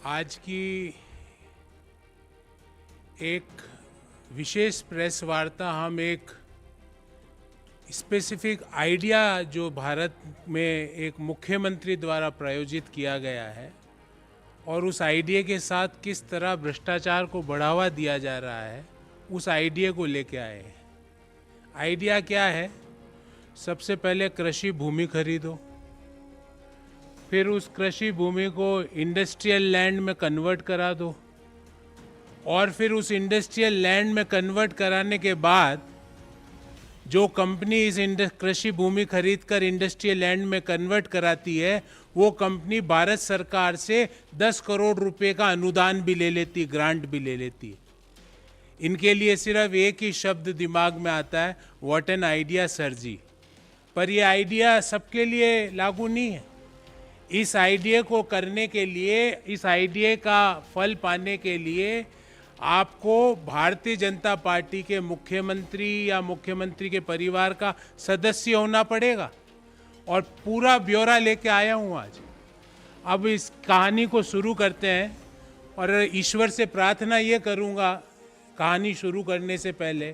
आज की एक विशेष प्रेस वार्ता हम एक स्पेसिफिक आइडिया जो भारत में एक मुख्यमंत्री द्वारा प्रायोजित किया गया है और उस आइडिया के साथ किस तरह भ्रष्टाचार को बढ़ावा दिया जा रहा है, उस आइडिया को लेके आए हैं। आइडिया क्या है? सबसे पहले कृषि भूमि खरीदो, फिर उस कृषि भूमि को इंडस्ट्रियल लैंड में कन्वर्ट करा दो और फिर उस इंडस्ट्रियल लैंड में कन्वर्ट कराने के बाद जो कंपनी इस कृषि भूमि खरीदकर इंडस्ट्रियल लैंड में कन्वर्ट कराती है, वो कंपनी भारत सरकार से 10 करोड़ रुपए का अनुदान भी ले लेती, ग्रांट भी ले लेती है। इनके लिए सिर्फ एक ही शब्द दिमाग में आता है, व्हाट एन आइडिया सर जी। पर ये आइडिया सबके लिए लागू नहीं है। इस आइडिया को करने के लिए, इस आइडिया का फल पाने के लिए आपको भारतीय जनता पार्टी के मुख्यमंत्री या मुख्यमंत्री के परिवार का सदस्य होना पड़ेगा और पूरा ब्यौरा लेके आया हूँ आज। अब इस कहानी को शुरू करते हैं और ईश्वर से प्रार्थना ये करूँगा कहानी शुरू करने से पहले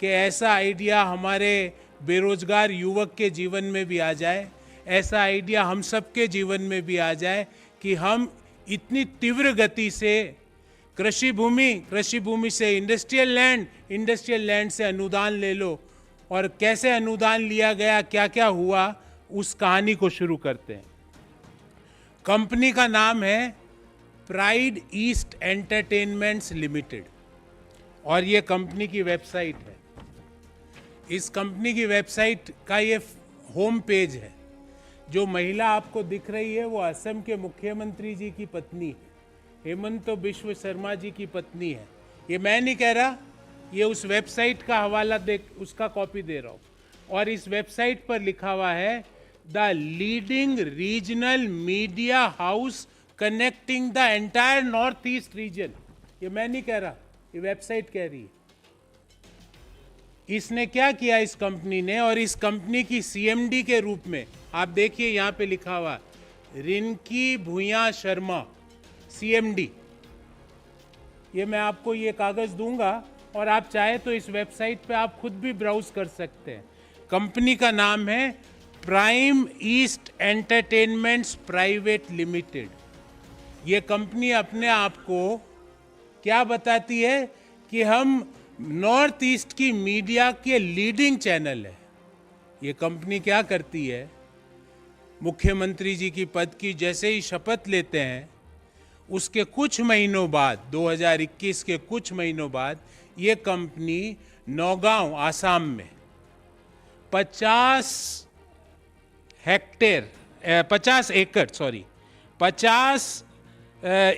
कि ऐसा आइडिया हमारे बेरोजगार युवक के जीवन में भी आ जाए, ऐसा आइडिया हम सबके जीवन में भी आ जाए कि हम इतनी तीव्र गति से कृषि भूमि से इंडस्ट्रियल लैंड से अनुदान ले लो। और कैसे अनुदान लिया गया, क्या क्या हुआ, उस कहानी को शुरू करते हैं। कंपनी का नाम है प्राइड ईस्ट एंटरटेनमेंट्स लिमिटेड और ये कंपनी की वेबसाइट है। इस कंपनी की वेबसाइट का ये होम पेज है। जो महिला आपको दिख रही है वो असम के मुख्यमंत्री जी की पत्नी है, हेमंत बिश्व शर्मा जी की पत्नी है। ये मैं नहीं कह रहा, ये उस वेबसाइट का हवाला देख, उसका कॉपी दे रहा हूँ। और इस वेबसाइट पर लिखा हुआ है the leading regional media house connecting the entire north east region. ये मैं नहीं कह रहा, ये वेबसाइट कह रही है। इसने क्या किया इस कंपनी ने, और इस कंपनी की सीएमडी के रूप में आप देखिए यहाँ पे लिखा हुआ रिंकी भूया शर्मा सीएमडी। ये मैं आपको ये कागज दूंगा और आप चाहे तो इस वेबसाइट पे आप खुद भी ब्राउज कर सकते हैं। कंपनी का नाम है prime east entertainments private limited. ये कंपनी अपने आप को क्या बताती है कि हम नॉर्थ ईस्ट की मीडिया के लीडिंग चैनल है। ये कंपनी क्या करती है, मुख्यमंत्री जी की पद की जैसे ही शपथ लेते हैं उसके कुछ महीनों बाद, 2021 के कुछ महीनों बाद, ये कंपनी नौगांव आसाम में 50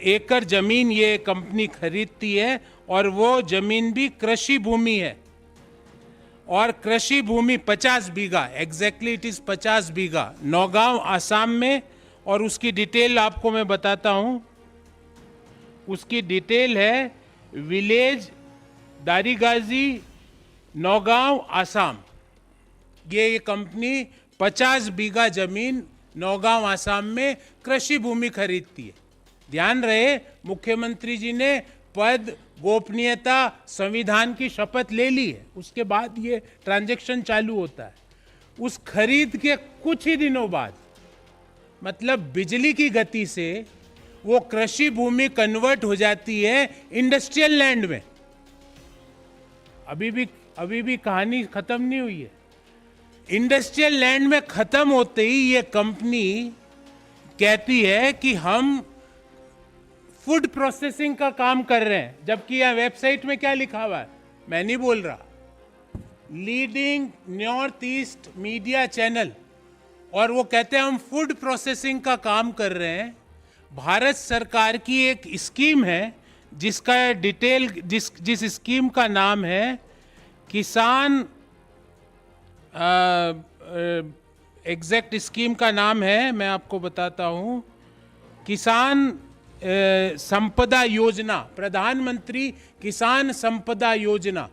एकड़ जमीन ये कंपनी खरीदती है और वो जमीन भी कृषि भूमि है। और कृषि भूमि 50 बीघा, एग्जैक्टली इट इज 50 बीघा, नौगांव आसाम में। और उसकी डिटेल आपको मैं बताता हूं। उसकी डिटेल है विलेज दारीगाजी, नौगांव आसाम। ये कंपनी 50 बीघा जमीन नौगांव आसाम में कृषि भूमि खरीदती है। ध्यान रहे, मुख्यमंत्री जी ने पद, गोपनीयता, संविधान की शपथ ले ली है, उसके बाद ये ट्रांजैक्शन चालू होता है। उस खरीद के कुछ ही दिनों बाद, मतलब बिजली की गति से, वो कृषि भूमि कन्वर्ट हो जाती है इंडस्ट्रियल लैंड में। अभी भी कहानी खत्म नहीं हुई है। इंडस्ट्रियल लैंड में खत्म होते ही ये कंपनी कहती है कि हम फूड प्रोसेसिंग का काम कर रहे हैं, जबकि यह वेबसाइट में क्या लिखा हुआ है मैं नहीं बोल रहा, leading north east media channel. और वो कहते हैं हम फूड प्रोसेसिंग का काम कर रहे हैं। भारत सरकार की एक स्कीम है जिसका डिटेल, जिस स्कीम का नाम है किसान, एग्जैक्ट स्कीम का नाम है, मैं आपको बताता हूँ, किसान संपदा योजना, प्रधानमंत्री किसान संपदा योजना।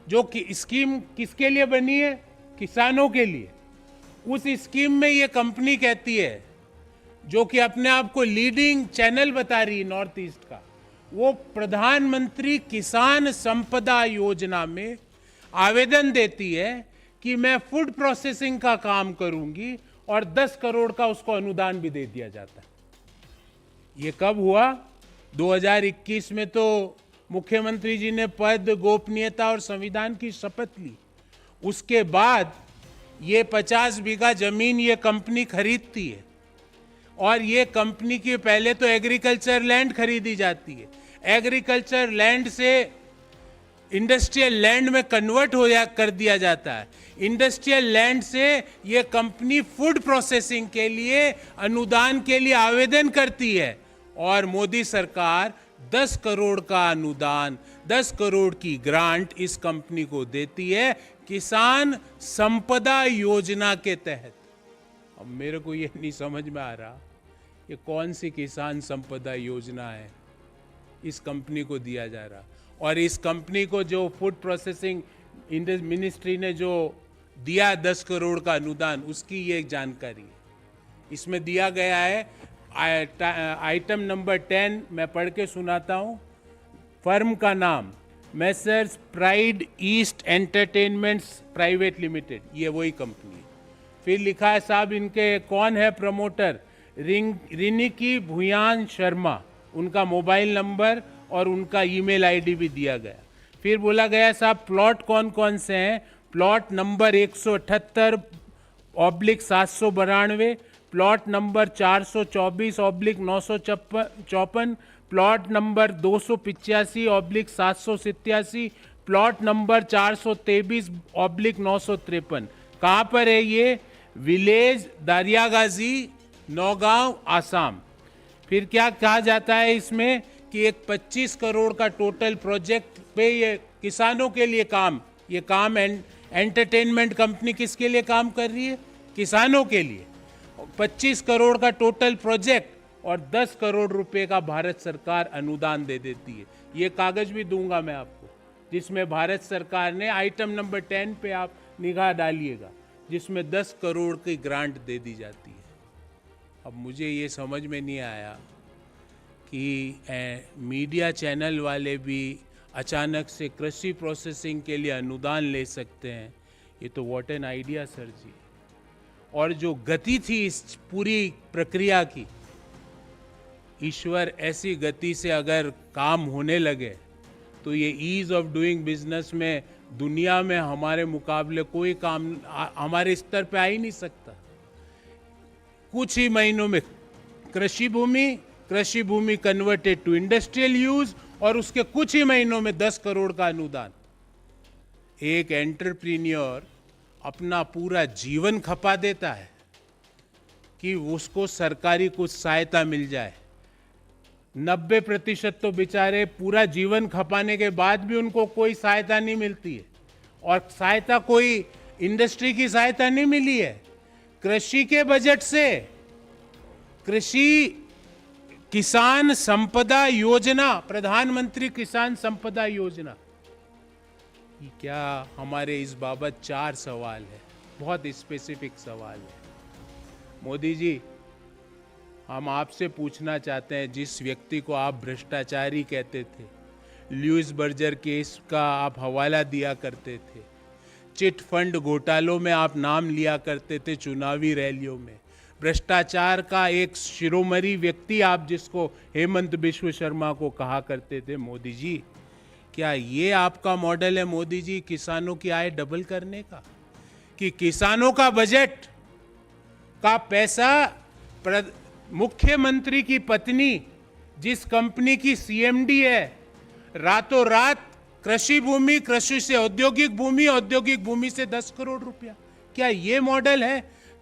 जो कि स्कीम किसके लिए बनी है? किसानों के लिए। उस स्कीम में ये कंपनी कहती है जो कि अपने आप को लीडिंग चैनल बता रही है नॉर्थ ईस्ट का, वो प्रधानमंत्री किसान संपदा योजना में आवेदन देती है कि मैं फूड प्रोसेसिंग का काम करूंगी और 10 करोड़ का उसको अनुदान भी दे दिया जाता है। ये कब हुआ? 2021 में तो मुख्यमंत्री जी ने पद, गोपनीयता और संविधान की शपथ ली। उसके बाद ये 50 बीघा जमीन ये कंपनी खरीदती है और ये कंपनी की पहले तो एग्रीकल्चर लैंड खरीदी जाती है, एग्रीकल्चर लैंड से इंडस्ट्रियल लैंड में कन्वर्ट कर दिया जाता है, इंडस्ट्रियल लैंड से ये कंपनी फूड प्रोसेसिंग के लिए अनुदान के लिए आवेदन करती है और मोदी सरकार 10 करोड़ का अनुदान, 10 करोड़ की ग्रांट इस कंपनी को देती है किसान संपदा योजना के तहत। अब मेरे को ये नहीं समझ में आ रहा ये कौन सी किसान संपदा योजना है इस कंपनी को दिया जा रहा, और इस कंपनी को जो फूड प्रोसेसिंग मिनिस्ट्री ने जो दिया 10 करोड़ का अनुदान, उसकी ये जानकारी है। इसमें दिया गया है आइटम नंबर 10, मैं पढ़ के सुनाता हूँ। फर्म का नाम Messrs pride east entertainments private limited, ये वही कंपनी है। फिर लिखा है साहब इनके कौन है प्रमोटर, रिनिकी भुयान शर्मा, उनका मोबाइल नंबर और उनका ईमेल आईडी भी दिया गया। फिर बोला गया साहब प्लॉट कौन कौन से हैं, plot number 178/792, plot number 424/954, plot number 285/787, plot number 423/953। कहाँ पर है ये? विलेज दारियागाजी, नौगांव, आसाम। फिर क्या कहा जाता है इसमें कि एक 25 करोड़ का टोटल प्रोजेक्ट पे ये किसानों के लिए काम, ये काम एंटरटेनमेंट कंपनी किसके लिए काम कर रही है? किसानों के लिए। 25 करोड़ का टोटल प्रोजेक्ट और 10 करोड़ रुपए का भारत सरकार अनुदान दे देती है। ये कागज भी दूंगा मैं आपको, जिसमें भारत सरकार ने आइटम नंबर 10 पे आप निगाह डालिएगा, जिसमें 10 करोड़ की ग्रांट दे दी जाती है। अब मुझे ये समझ में नहीं आया कि मीडिया चैनल वाले भी अचानक से कृषि प्रोसेसिंग के लिए अनुदान ले सकते हैं। ये तो व्हाट एन आइडिया सर जी। और जो गति थी इस पूरी प्रक्रिया की, ईश्वर ऐसी गति से अगर काम होने लगे तो ये ईज ऑफ डूइंग बिजनेस में दुनिया में हमारे मुकाबले कोई काम हमारे स्तर पे आ ही नहीं सकता। कुछ ही महीनों में कृषि भूमि कन्वर्टेड टू इंडस्ट्रियल यूज, और उसके कुछ ही महीनों में 10 करोड़ का अनुदान। एक एंटरप्रीन्योर अपना पूरा जीवन खपा देता है कि उसको सरकारी कुछ सहायता मिल जाए। 90% तो बेचारे पूरा जीवन खपाने के बाद भी उनको कोई सहायता नहीं मिलती है, और सहायता कोई इंडस्ट्री की सहायता नहीं मिली है, कृषि के बजट से। कृषि किसान संपदा योजना, प्रधानमंत्री किसान संपदा योजना, क्या हमारे इस बाबत 4 सवाल है, बहुत स्पेसिफिक सवाल है। मोदी जी, हम आपसे पूछना चाहते हैं, जिस व्यक्ति को आप भ्रष्टाचारी कहते थे, ल्यूइस बर्जर केस का आप हवाला दिया करते थे, चिट फंड घोटालों में आप नाम लिया करते थे चुनावी रैलियों में, भ्रष्टाचार का एक शिरोमणि व्यक्ति आप जिसको हेमंत बिश्व शर्मा को कहा करते थे, मोदी जी, क्या ये आपका मॉडल है मोदी जी किसानों की आय डबल करने का? कि किसानों का बजट का पैसा मुख्यमंत्री की पत्नी, जिस कंपनी की सीएमडी है, रातों रात कृषि से औद्योगिक भूमि से 10 करोड़ रुपया, क्या ये मॉडल है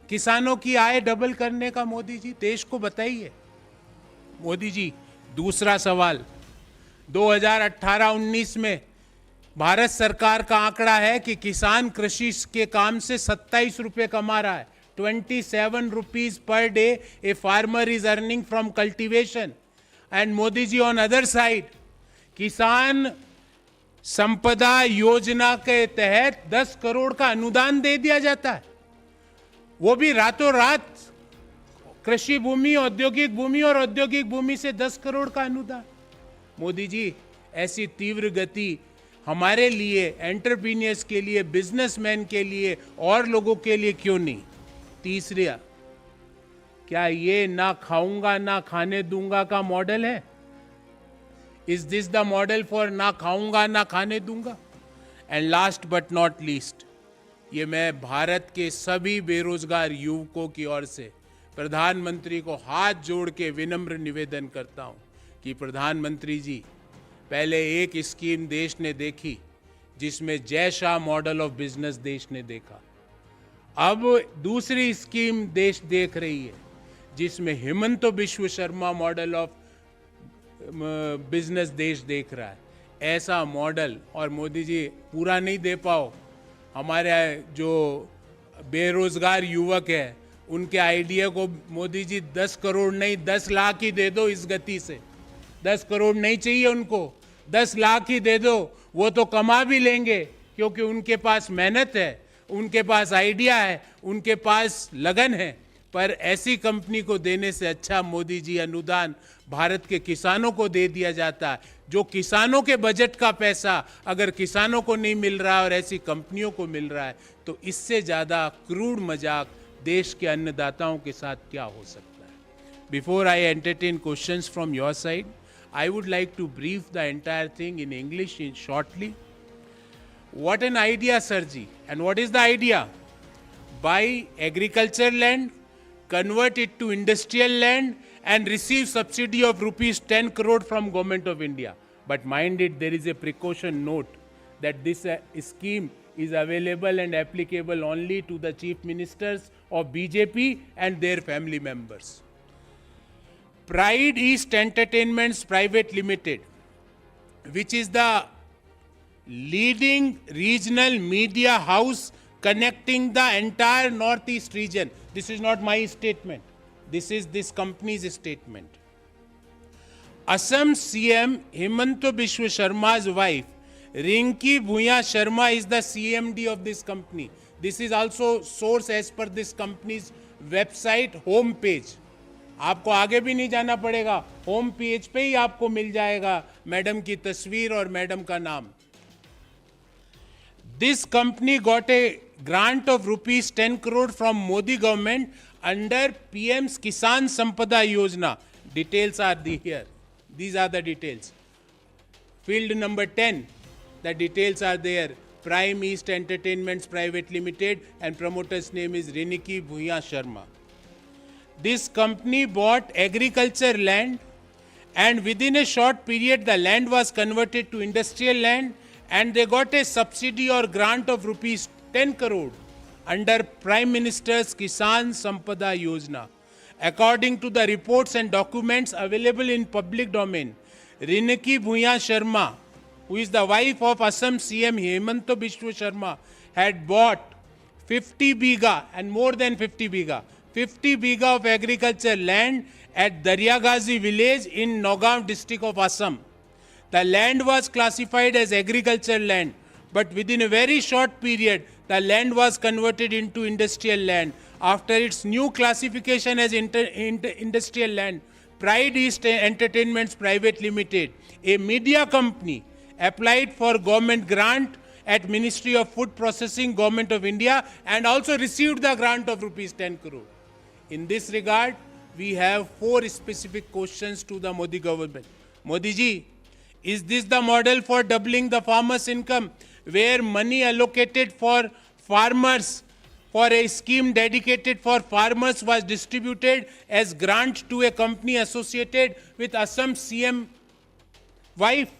किसानों की आय डबल करने का? मोदी जी, देश को बताइए। मोदी जी, दूसरा सवाल, 2018-19 में भारत सरकार का आंकड़ा है कि किसान कृषि के काम से 27 रुपए कमा रहा है। 27 rupees per day a farmer is earning from cultivation. And Modi ji, on other side, किसान संपदा योजना के तहत 10 करोड़ का अनुदान दे दिया जाता है, वो भी रातों रात कृषि भूमि, औद्योगिक भूमि और औद्योगिक भूमि से 10 करोड़ का अनुदान। मोदी जी, ऐसी तीव्र गति हमारे लिए, एंटरप्रीनियर्स के लिए, बिजनेसमैन के लिए और लोगों के लिए क्यों नहीं? तीसरा, क्या ये ना खाऊंगा ना खाने दूंगा का मॉडल है? Is this the model for ना खाऊंगा ना खाने दूंगा? And last but not least, ये मैं भारत के सभी बेरोजगार युवकों की ओर से प्रधानमंत्री को हाथ जोड़ के विनम्र निवेदन करता हूं कि प्रधानमंत्री जी, पहले एक स्कीम देश ने देखी जिसमें Jay Shah model of business देश ने देखा, अब दूसरी स्कीम देश देख रही है जिसमें Himanta Biswa Sharma model of business देश देख रहा है। ऐसा मॉडल, और मोदी जी पूरा नहीं दे पाओ, हमारे जो बेरोजगार युवक है उनके आइडिया को मोदी जी 10 करोड़ नहीं 10 लाख ही दे दो। इस गति से 10 करोड़ नहीं चाहिए उनको, 10 लाख ही दे दो, वो तो कमा भी लेंगे क्योंकि उनके पास मेहनत है, उनके पास आइडिया है, उनके पास लगन है। पर ऐसी कंपनी को देने से अच्छा मोदी जी अनुदान भारत के किसानों को दे दिया जाता है। जो किसानों के बजट का पैसा अगर किसानों को नहीं मिल रहा और ऐसी कंपनियों को मिल रहा है तो इससे ज़्यादा क्रूर मजाक देश के अन्नदाताओं के साथ क्या हो सकता है? Before I entertain questions from your side, I would like to brief the entire thing in English in shortly. What an idea, Sirji. And what is the idea? Buy agriculture land, convert it to industrial land and receive subsidy of rupees 10 crore from Government of India. But mind it, there is a precaution note that this scheme is available and applicable only to the chief ministers of BJP and their family members. Pride East Entertainments Private Limited, which is the leading regional media house connecting the entire Northeast region. This is not my statement. This is this company's statement. Assam CM Himanta Biswa Sharma's wife, Rinki Bhuya Sharma, is the CMD of this company. This is also source as per this company's website home page. आपको आगे भी नहीं जाना पड़ेगा, home page पे ही आपको मिल जाएगा madam की तस्वीर और मैडम का नाम। This company got a grant of rupees 10 crore from Modi government under PM Kisan Sampada Yojana. Details are here. These are the details. Field number 10, the details are there. Prime East Entertainments Private Limited and promoter's name is Rinki Bhuya Sharma. This company bought agriculture land and within a short period the land was converted to industrial land and they got a subsidy or grant of rupees 10 crore under Prime Minister's Kisan Sampada Yojana. According to the reports and documents available in public domain, Rinki Bhuya Sharma, who is the wife of Assam CM Himanta Biswa Sharma, had bought 50 biga and more than 50 biga of agriculture land at Daryagazi village in Nagaon district of Assam. The land was classified as agriculture land, but within a very short period, the land was converted into industrial land. After its new classification as industrial land, Pride East Entertainments Private Limited, a media company, applied for government grant at Ministry of Food Processing, Government of India, and also received the grant of rupees 10 crore. In this regard, we have 4 specific questions to the Modi government. Modi ji, is this the model for doubling the farmers' income, where money allocated for farmers for a scheme dedicated for farmers was distributed as grant to a company associated with Assam CM wife?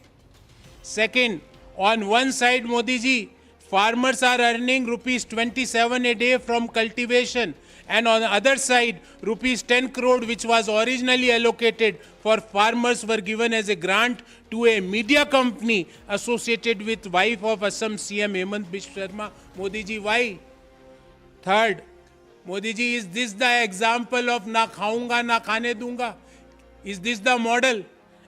Second, on one side, Modi ji, farmers are earning rupees 27 a day from cultivation, and on the other side, rupees 10 crore which was originally allocated for farmers were given as a grant to a media company associated with wife of Assam CM Hemant Biswa Sharma. Modi ji, why? Third, Modi ji, is this the example of na khaunga na khane dunga? Is this the model?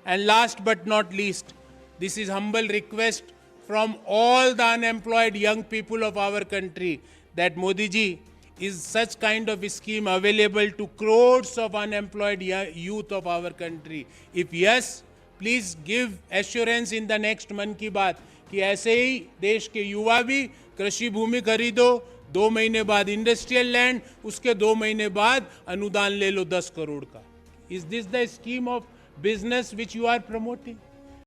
And last but not least, this is humble request from all the unemployed young people of our country that Modi ji, is such kind of scheme available to crores of unemployed youth of our country? If yes, please give assurance in the next मन की बात कि ऐसे ही देश के युवा भी कृषि भूमि खरीदो, 2 महीने बाद इंडस्ट्रियल लैंड, उसके 2 महीने बाद अनुदान ले लो 10 करोड़ का. Is this the scheme of business which you are promoting?